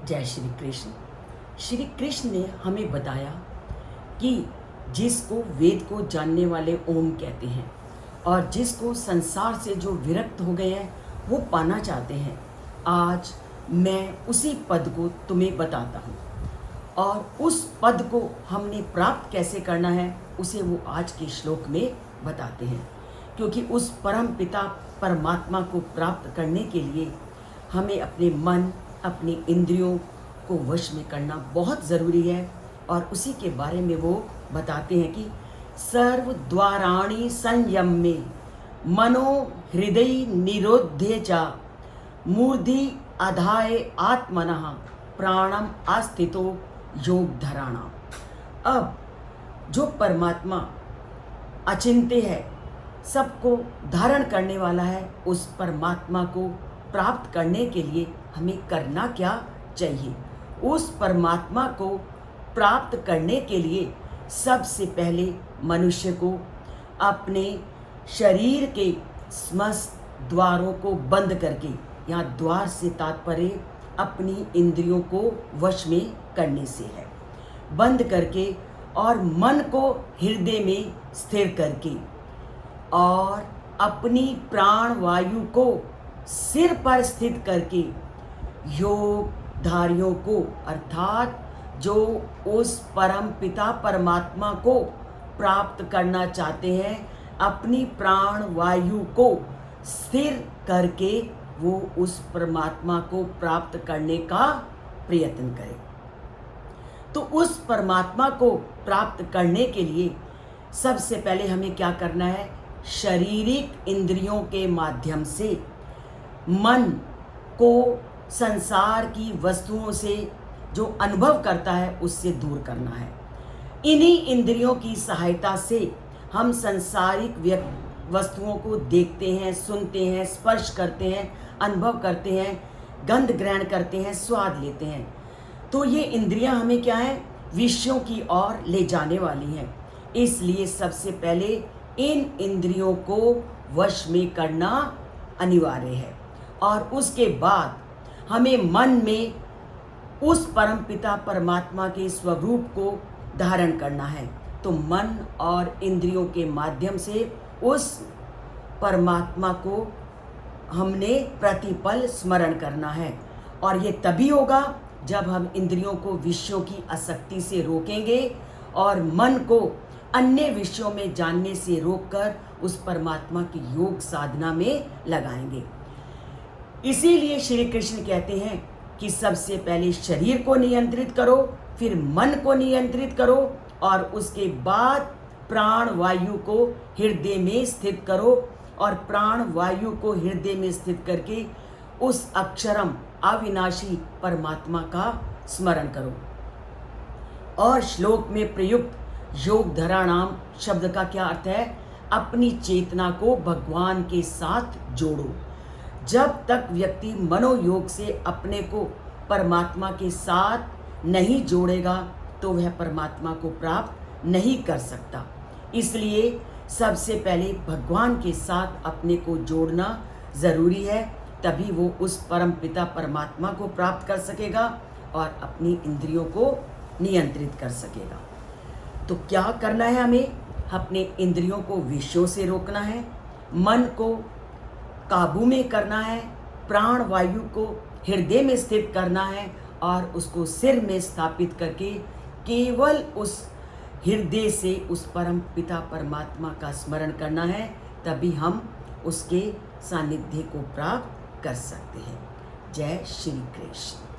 जय श्री कृष्ण। श्री कृष्ण ने हमें बताया कि जिसको वेद को जानने वाले ओम कहते हैं और जिसको संसार से जो विरक्त हो गए हैं वो पाना चाहते हैं। आज मैं उसी पद को तुम्हें बताता हूँ और उस पद को हमने प्राप्त कैसे करना है उसे वो आज के श्लोक में बताते हैं। क्योंकि उस परम पिता परमात्मा को प्राप्त करने के लिए हमें अपने मन, अपनी इंद्रियों को वश में करना बहुत ज़रूरी है। और उसी के बारे में वो बताते हैं कि सर्व द्वाराणि संयम्य मनो हृदय निरोध्य च मूर्धि आधाय आत्मनः प्राणम आस्थितो योग धराणा। अब जो परमात्मा अचिंत्य है, सबको धारण करने वाला है, उस परमात्मा को प्राप्त करने के लिए हमें करना क्या चाहिए? उस परमात्मा को प्राप्त करने के लिए सबसे पहले मनुष्य को अपने शरीर के समस्त द्वारों को बंद करके, यहाँ द्वार से तात्पर्य अपनी इंद्रियों को वश में करने से है, बंद करके और मन को हृदय में स्थिर करके और अपनी प्राण वायु को सिर पर स्थित करके योगधारियों को, अर्थात जो उस परम पिता परमात्मा को प्राप्त करना चाहते हैं, अपनी प्राण वायु को स्थिर करके वो उस परमात्मा को प्राप्त करने का प्रयत्न करें। तो उस परमात्मा को प्राप्त करने के लिए सबसे पहले हमें क्या करना है? शारीरिक इंद्रियों के माध्यम से मन को संसार की वस्तुओं से जो अनुभव करता है उससे दूर करना है। इन्हीं इंद्रियों की सहायता से हम संसारिक वस्तुओं को देखते हैं, सुनते हैं, स्पर्श करते हैं, अनुभव करते हैं, गंध ग्रहण करते हैं, स्वाद लेते हैं। तो ये इंद्रियां हमें क्या है? विषयों की ओर ले जाने वाली हैं। इसलिए सबसे पहले इन इंद्रियों को वश में करना अनिवार्य है और उसके बाद हमें मन में उस परम पिता परमात्मा के स्वरूप को धारण करना है। तो मन और इंद्रियों के माध्यम से उस परमात्मा को हमने प्रतिपल स्मरण करना है। और ये तभी होगा जब हम इंद्रियों को विषयों की आसक्ति से रोकेंगे और मन को अन्य विषयों में जानने से रोककर उस परमात्मा की योग साधना में लगाएंगे। इसीलिए श्री कृष्ण कहते हैं कि सबसे पहले शरीर को नियंत्रित करो, फिर मन को नियंत्रित करो और उसके बाद प्राण वायु को हृदय में स्थित करो और प्राण वायु को हृदय में स्थित करके उस अक्षरम अविनाशी परमात्मा का स्मरण करो। और श्लोक में प्रयुक्त योग धराणाम शब्द का क्या अर्थ है? अपनी चेतना को भगवान के साथ जोड़ो। जब तक व्यक्ति मनोयोग से अपने को परमात्मा के साथ नहीं जोड़ेगा तो वह परमात्मा को प्राप्त नहीं कर सकता। इसलिए सबसे पहले भगवान के साथ अपने को जोड़ना ज़रूरी है, तभी वो उस परम पिता परमात्मा को प्राप्त कर सकेगा और अपनी इंद्रियों को नियंत्रित कर सकेगा। तो क्या करना है हमें? अपने इंद्रियों को विषयों से रोकना है, मन को काबू में करना है, प्राण वायु को हृदय में स्थित करना है और उसको सिर में स्थापित करके केवल उस हृदय से उस परम पिता परमात्मा का स्मरण करना है। तभी हम उसके सानिध्य को प्राप्त कर सकते हैं। जय श्री कृष्ण।